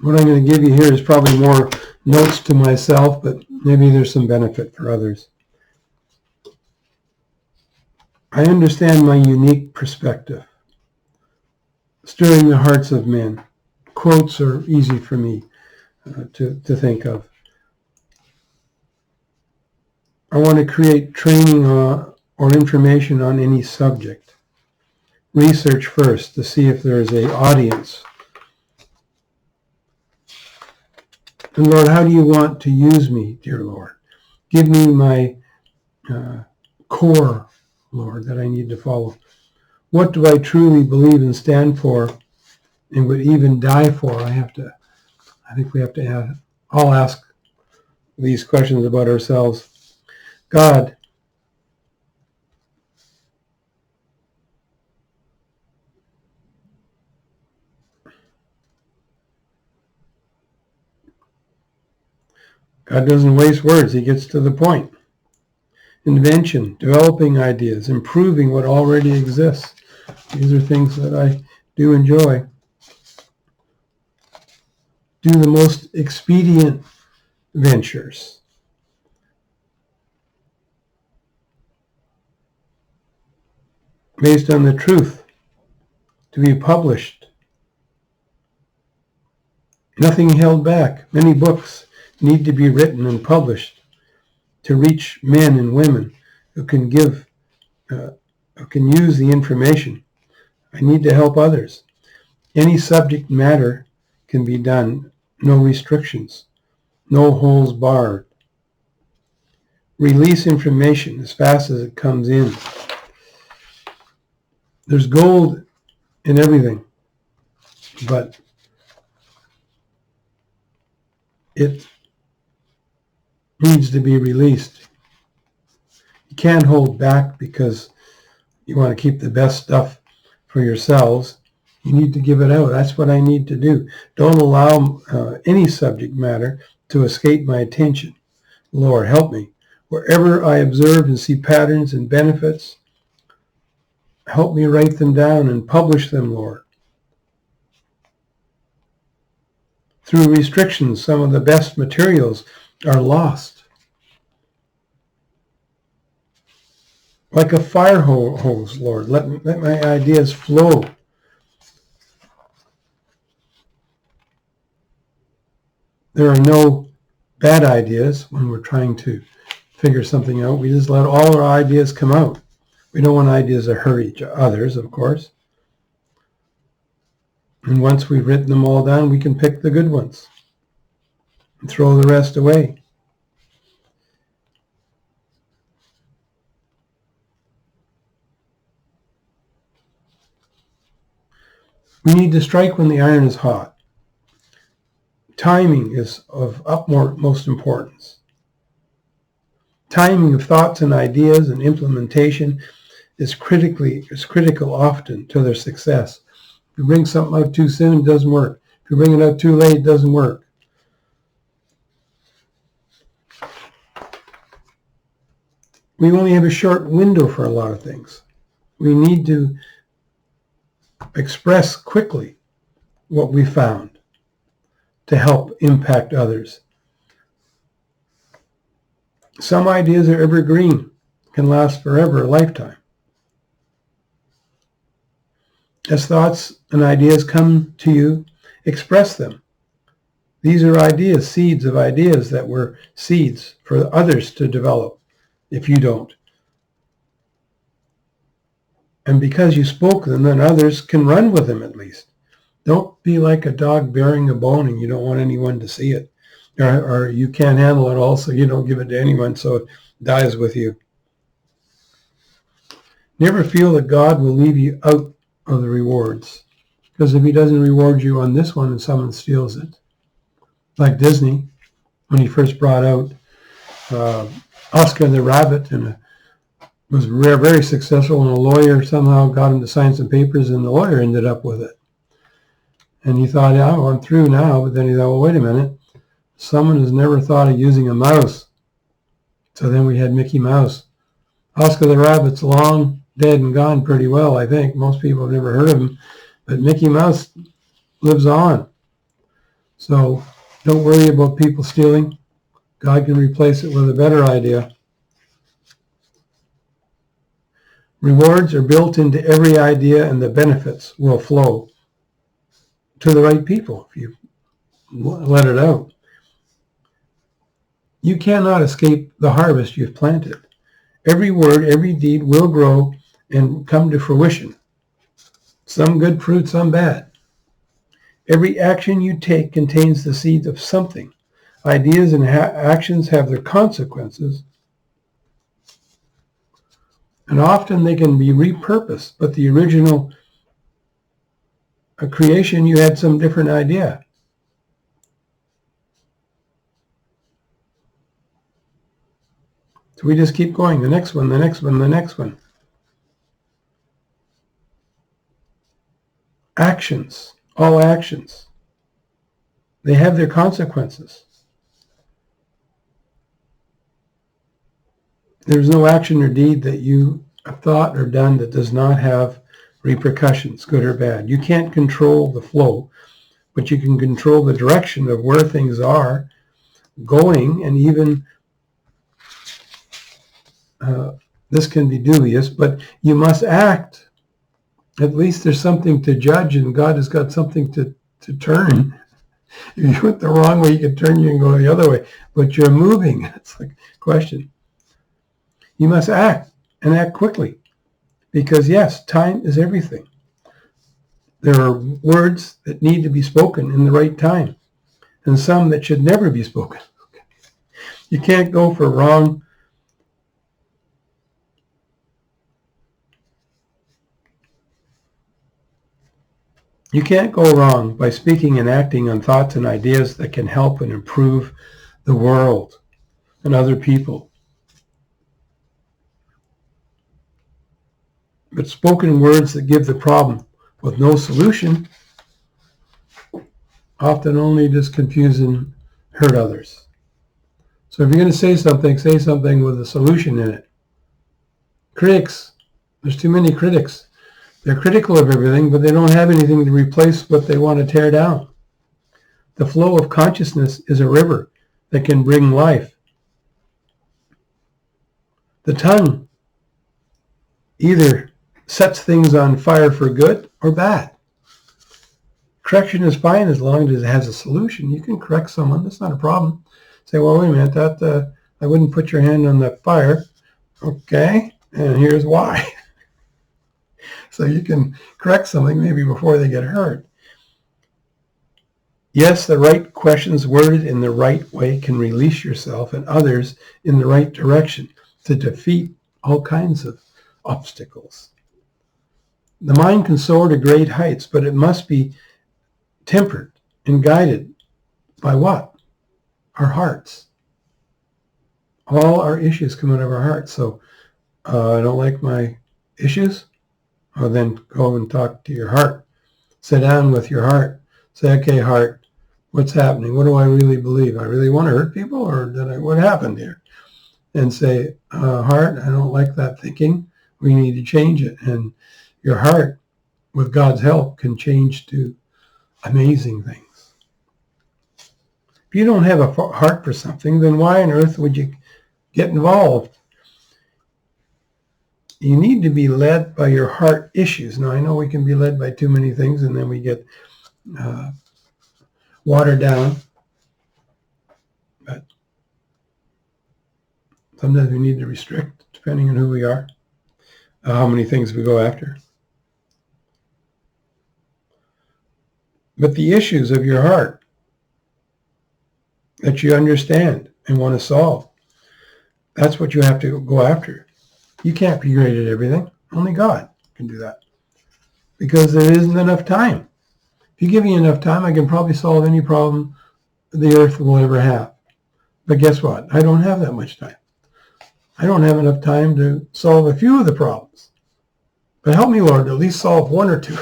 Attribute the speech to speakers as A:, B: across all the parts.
A: What I'm going to give you here is probably more notes to myself, but maybe there's some benefit for others. I understand my unique perspective, stirring the hearts of men. Quotes are easy for me to think of. I want to create training or information on any subject. Research first to see if there is an audience. And Lord, how do you want to use me, dear Lord? Give me my core, Lord, that I need to follow. What do I truly believe and stand for and would even die for? I think we have to all ask these questions about ourselves. God, God doesn't waste words. He gets to the point. Invention, developing ideas, improving what already exists. These are things that I do enjoy. Do the most expedient ventures. Based on the truth, to be published. Nothing held back. Many books need to be written and published to reach men and women who can use the information. I need to help others. Any subject matter can be done. No restrictions. No holes barred. Release information as fast as it comes in. There's gold in everything, but it needs to be released. You can't hold back because you want to keep the best stuff for yourselves. You need to give it out. That's what I need to do. Don't allow any subject matter to escape my attention. Lord, help me. Wherever I observe and see patterns and benefits, help me write them down and publish them, Lord. Through restrictions, some of the best materials are lost. Like a fire hose, Lord, let my ideas flow. There are no bad ideas when we're trying to figure something out. We just let all our ideas come out. We don't want ideas to hurt others, of course. And once we've written them all down, we can pick the good ones and throw the rest away. We need to strike when the iron is hot. Timing is of utmost importance. Timing of thoughts and ideas and implementation is critical often to their success. If you bring something out too soon, it doesn't work. If you bring it out too late, it doesn't work. We only have a short window for a lot of things. We need to express quickly what we found to help impact others. Some ideas are evergreen, can last forever, a lifetime. As thoughts and ideas come to you, express them. These are ideas, seeds of ideas that were seeds for others to develop if you don't. And because you spoke them, then others can run with them at least. Don't be like a dog bearing a bone and you don't want anyone to see it. Or you can't handle it all, so you don't give it to anyone, so it dies with you. Never feel that God will leave you out of the rewards. Because if he doesn't reward you on this one and someone steals it, like Disney, when he first brought out Oscar the Rabbit, and was very successful, and a lawyer somehow got him to sign some papers, and the lawyer ended up with it. And he thought, yeah, I'm through now, but then he thought, well, wait a minute. Someone has never thought of using a mouse. So then we had Mickey Mouse. Oscar the Rabbit's long dead and gone pretty well, I think. Most people have never heard of him. But Mickey Mouse lives on. So don't worry about people stealing. God can replace it with a better idea. Rewards are built into every idea, and the benefits will flow to the right people if you let it out. You cannot escape the harvest you've planted. Every word, every deed will grow and come to fruition. Some good fruit, some bad. Every action you take contains the seed of something. Ideas and actions have their consequences, and often they can be repurposed, but the original creation, you had some different idea. So we just keep going, the next one, the next one, the next one. Actions, all actions, they have their consequences. There's no action or deed that you have thought or done that does not have repercussions, good or bad. You can't control the flow, but you can control the direction of where things are going, and even this can be dubious, but you must act. At least there's something to judge, and God has got something to turn. If you went the wrong way, you can turn you and go the other way, but you're moving. It's like a question. You must act, and act quickly, because yes, time is everything. There are words that need to be spoken in the right time, and some that should never be spoken. You can't go for wrong. You can't go wrong by speaking and acting on thoughts and ideas that can help and improve the world and other people. But spoken words that give the problem with no solution often only just confuse and hurt others. So if you're going to say something with a solution in it. Critics, there's too many critics. They're critical of everything, but they don't have anything to replace what they want to tear down. The flow of consciousness is a river that can bring life. The tongue either sets things on fire for good or bad. Correction is fine as long as it has a solution. You can correct someone. That's not a problem. Say, well, wait a minute, that I wouldn't put your hand on that fire. Okay, and here's why. So you can correct something maybe before they get hurt. Yes, the right questions worded in the right way can release yourself and others in the right direction to defeat all kinds of obstacles. The mind can soar to great heights, but it must be tempered and guided by what? Our hearts. All our issues come out of our hearts. So I don't like my issues. Well, then go and talk to your heart. Sit down with your heart. Say, okay, heart, what's happening? What do I really believe? I really want to hurt people, or what happened here? And say, heart, I don't like that thinking. We need to change it. And your heart, with God's help, can change to amazing things. If you don't have a heart for something, then why on earth would you get involved? You need to be led by your heart issues. Now, I know we can be led by too many things, and then we get watered down. But sometimes we need to restrict, depending on who we are, how many things we go after. But the issues of your heart that you understand and want to solve, that's what you have to go after. You can't be great at everything. Only God can do that. Because there isn't enough time. If you give me enough time, I can probably solve any problem the earth will ever have. But guess what? I don't have that much time. I don't have enough time to solve a few of the problems. But help me, Lord, to at least solve one or two.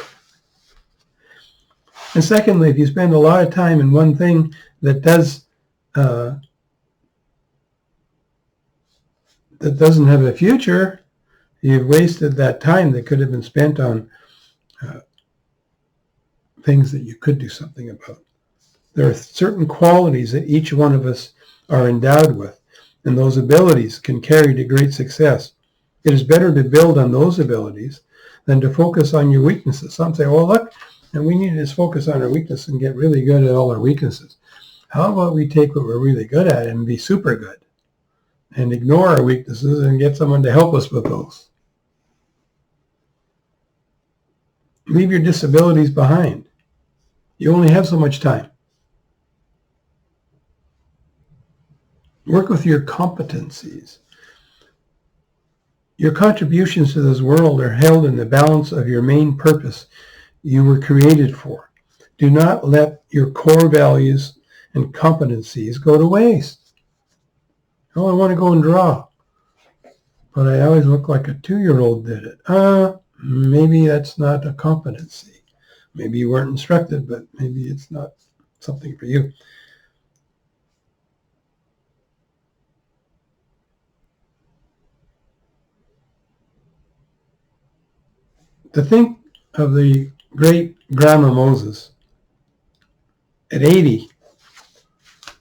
A: And secondly, if you spend a lot of time in one thing that doesn't have a future, you've wasted that time that could have been spent on things that you could do something about. There are certain qualities that each one of us are endowed with, and those abilities can carry to great success. It is better to build on those abilities than to focus on your weaknesses. Some say, well, look, and we need to just focus on our weakness and get really good at all our weaknesses. How about we take what we're really good at and be super good and ignore our weaknesses and get someone to help us with those? Leave your disabilities behind. You only have so much time. Work with your competencies. Your contributions to this world are held in the balance of your main purpose you were created for. Do not let your core values and competencies go to waste. Oh, I want to go and draw, but I always look like a 2-year-old did it. Maybe that's not a competency. Maybe you weren't instructed, but maybe it's not something for you. To think of the great Grandma Moses, at 80,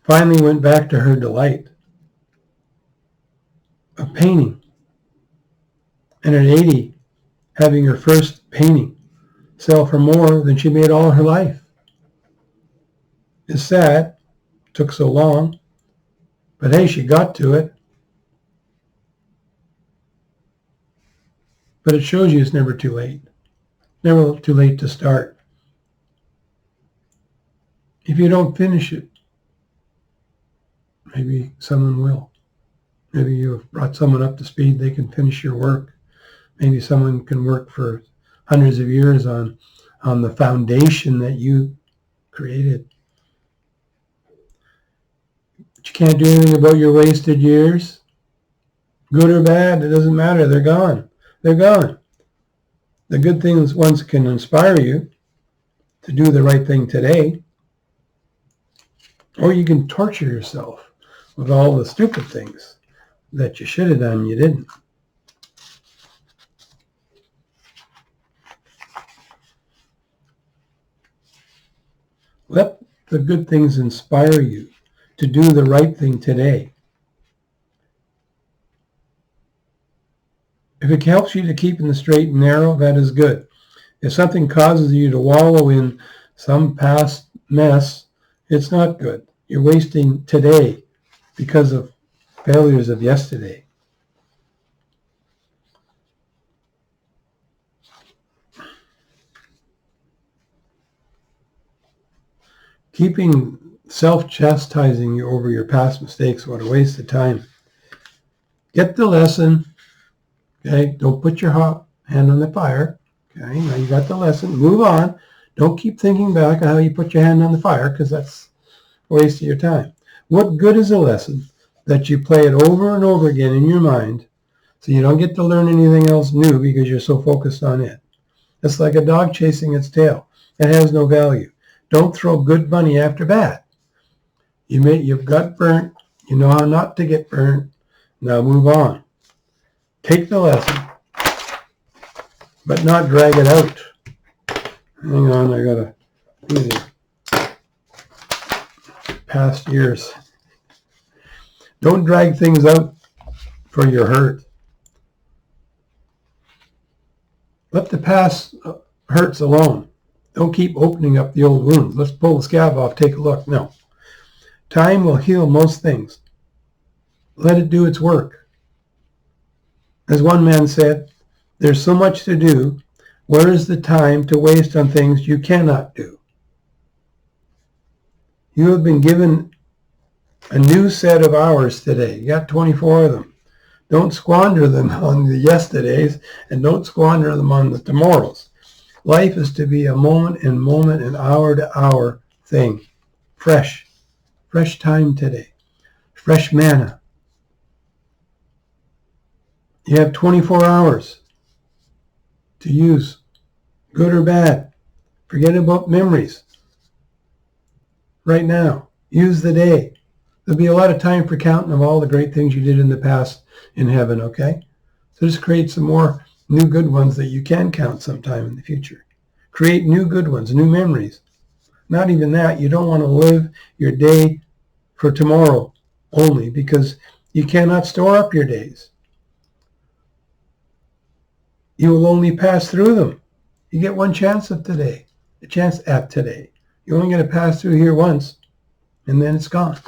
A: finally went back to her delight of painting. And at 80, having her first painting sell for more than she made all her life. It's sad, took so long, but hey, she got to it. But it shows you it's never too late. Never too late to start. If you don't finish it, maybe someone will. Maybe you've brought someone up to speed, they can finish your work. Maybe someone can work for hundreds of years on the foundation that you created. But you can't do anything about your wasted years. Good or bad, it doesn't matter. They're gone. They're gone. The good things ones can inspire you to do the right thing today, or you can torture yourself with all the stupid things that you should have done, you didn't. Let the good things inspire you to do the right thing today. If it helps you to keep in the straight and narrow, that is good. If something causes you to wallow in some past mess, it's not good. You're wasting today because of failures of yesterday. Keeping self-chastising you over your past mistakes, what a waste of time. Get the lesson. Okay, don't put your hand on the fire. Okay, now you got the lesson. Move on. Don't keep thinking back on how you put your hand on the fire, because that's a waste of your time. What good is a lesson that you play it over and over again in your mind so you don't get to learn anything else new because you're so focused on it? It's like a dog chasing its tail. It has no value. Don't throw good money after bad. You've got burnt. You know how not to get burnt. Now move on. Take the lesson, but not drag it out. Hang on, these are past years. Don't drag things out for your hurt. Let the past hurts alone. Don't keep opening up the old wounds. Let's pull the scab off, take a look. No. Time will heal most things. Let it do its work. As one man said, there's so much to do. Where is the time to waste on things you cannot do? You have been given a new set of hours today. You got 24 of them. Don't squander them on the yesterdays, and don't squander them on the tomorrows. Life is to be a moment and hour to hour thing. Fresh time today. Fresh manna. You have 24 hours to use, good or bad. Forget about memories. Right now, use the day. There'll be a lot of time for counting of all the great things you did in the past in heaven, okay? So just create some more new good ones that you can count sometime in the future. Create new good ones, new memories. Not even that. You don't want to live your day for tomorrow only, because you cannot store up your days. You will only pass through them. You get one chance at today. A chance at today. You're only going to pass through here once, and then it's gone.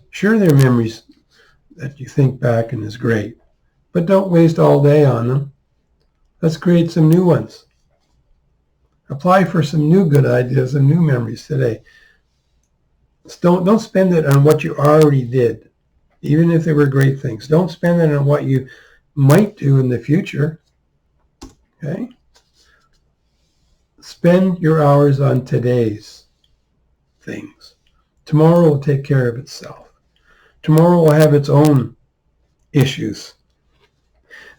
A: Sure, there are memories that you think back and is great, but don't waste all day on them. Let's create some new ones. Apply for some new good ideas and new memories today. Don't spend it on what you already did, even if they were great things. Don't spend it on what you might do in the future. Okay? Spend your hours on today's things. Tomorrow will take care of itself. Tomorrow will have its own issues.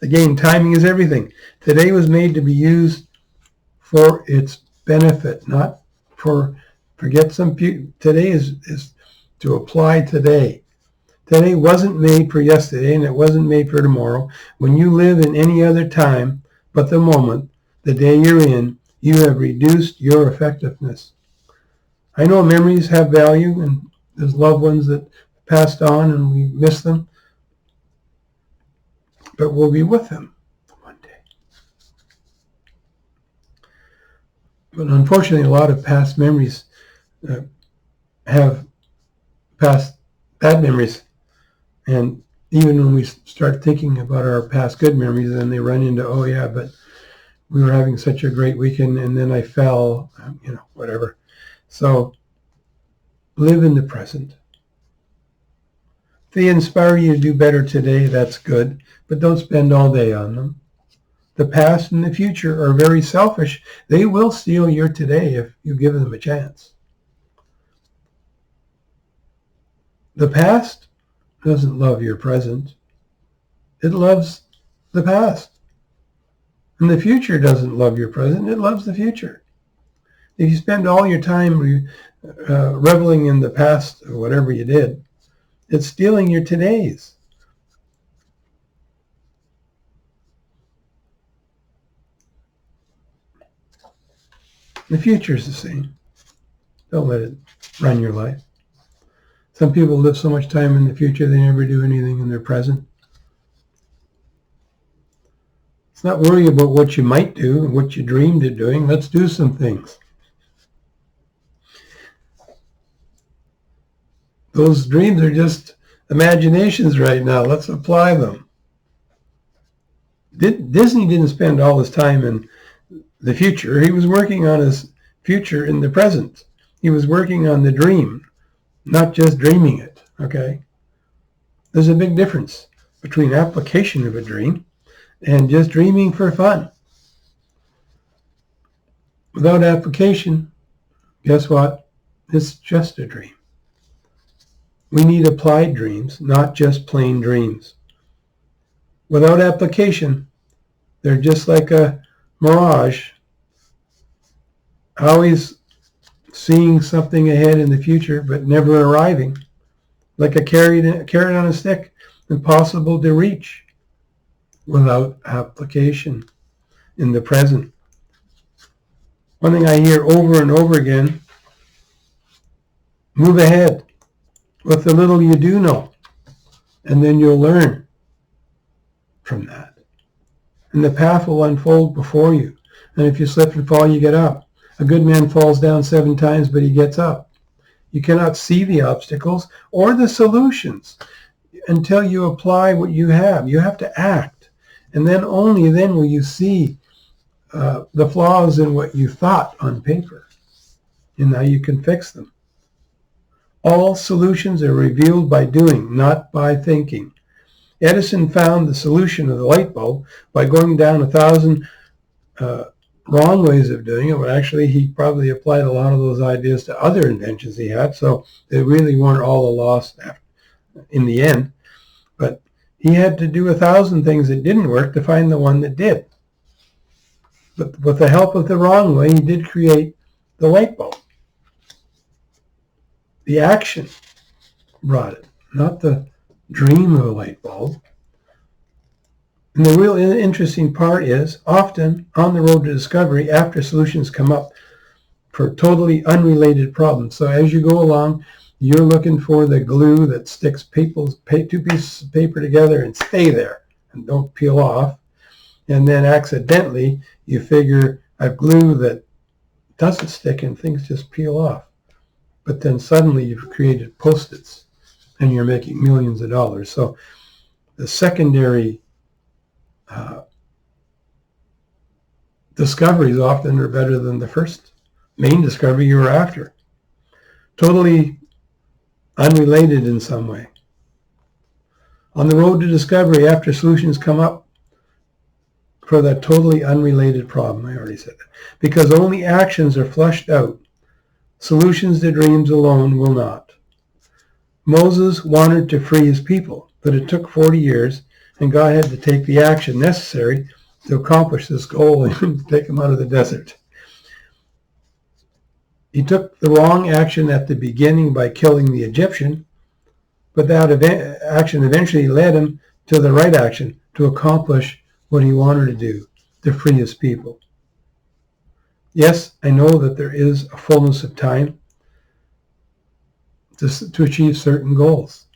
A: Again, timing is everything. Today was made to be used for its benefit, not for forget some. Today is to apply today. Today wasn't made for yesterday, and it wasn't made for tomorrow. When you live in any other time but the moment, the day you're in, you have reduced your effectiveness. I know memories have value, and there's loved ones that passed on and we miss them, but we'll be with them one day. But unfortunately, a lot of past memories have past bad memories, and even when we start thinking about our past good memories, then they run into, oh yeah, but we were having such a great weekend and then I fell, whatever. So live in the present. If they inspire you to do better today, that's good, but don't spend all day on them. The past and the future are very selfish. They will steal your today if you give them a chance. The past doesn't love your present. It loves the past. And the future doesn't love your present. It loves the future. If you spend all your time reveling in the past or whatever you did, it's stealing your todays. The future is the same. Don't let it run your life. Some people live so much time in the future they never do anything in their present. Let's not worry about what you might do and what you dreamed of doing. Let's do some things. Those dreams are just imaginations right now. Let's apply them. Disney didn't spend all his time in the future. He was working on his future in the present. He was working on the dream, not just dreaming it, okay? There's a big difference between application of a dream and just dreaming for fun. Without application, guess what? It's just a dream. We need applied dreams, not just plain dreams. Without application, they're just like a mirage, always seeing something ahead in the future, but never arriving. Like a carrot on a stick, impossible to reach without application in the present. One thing I hear over and over again, move ahead with the little you do know, and then you'll learn from that. And the path will unfold before you. And if you slip and fall, you get up. A good man falls down 7 times, but he gets up. You cannot see the obstacles or the solutions until you apply what you have. You have to act. And then only then will you see the flaws in what you thought on paper. And now you can fix them. All solutions are revealed by doing, not by thinking. Edison found the solution of the light bulb by going down 1,000 wrong ways of doing it, but actually he probably applied a lot of those ideas to other inventions he had, so they really weren't all a loss in the end. But he had to do 1,000 things that didn't work to find the one that did. But with the help of the wrong way, he did create the light bulb. The action brought it, not the dream of a light bulb. And the real interesting part is, often on the road to discovery, after solutions come up, for totally unrelated problems. So as you go along, you're looking for the glue that sticks two pieces of paper together and stay there and don't peel off. And then accidentally, you figure a glue that doesn't stick and things just peel off. But then suddenly you've created Post-its and you're making millions of dollars. So the secondary discoveries often are better than the first main discovery you were after. Totally unrelated in some way. On the road to discovery, after solutions come up for that totally unrelated problem, I already said that, because only actions are fleshed out. Solutions to dreams alone will not. Moses wanted to free his people, but it took 40 years, and God had to take the action necessary to accomplish this goal and take them out of the desert. He took the wrong action at the beginning by killing the Egyptian, but that action eventually led him to the right action to accomplish what he wanted to do, to free his people. Yes, I know that there is a fullness of time to achieve certain goals.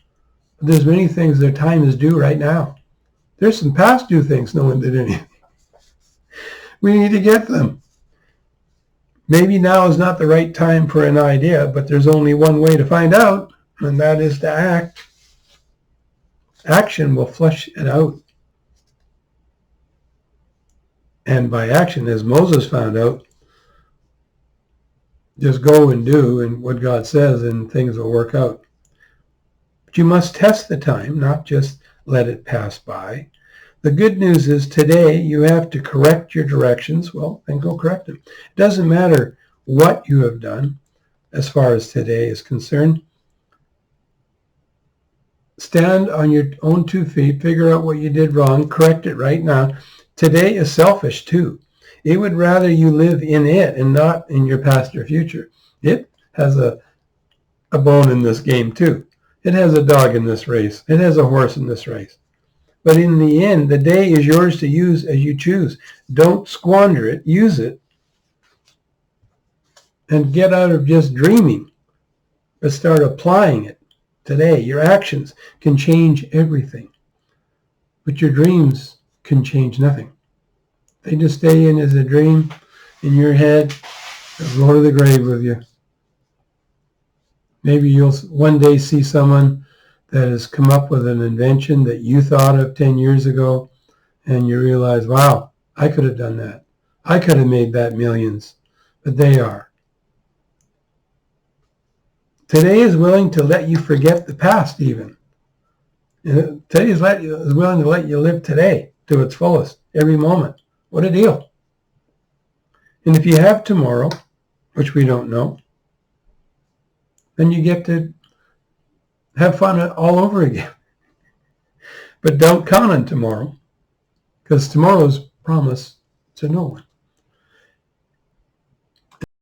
A: But there's many things their time is due right now. There's some past due things no one did anything. We need to get them. Maybe now is not the right time for an idea, but there's only one way to find out, and that is to act. Action will flesh it out. And by action, as Moses found out, just go and do and what God says and things will work out. But you must test the time, not just let it pass by. The good news is today you have to correct your directions. Well, then go correct them. It doesn't matter what you have done as far as today is concerned. Stand on your own 2 feet, figure out what you did wrong, correct it right now. Today is selfish too. It would rather you live in it and not in your past or future. It has a bone in this game too. It has a dog in this race. It has a horse in this race. But in the end, the day is yours to use as you choose. Don't squander it. Use it. And get out of just dreaming, but start applying it today. Your actions can change everything. But your dreams can change nothing. They just stay in as a dream in your head. They'll go to the grave with you. Maybe you'll one day see someone that has come up with an invention that you thought of 10 years ago, and you realize, wow, I could have done that. I could have made that millions, but they are. Today is willing to let you forget the past even. Today is willing to let you live today to its fullest, every moment. What a deal. And if you have tomorrow, which we don't know, then you get to have fun all over again. But don't count on tomorrow, because tomorrow's promised to no one.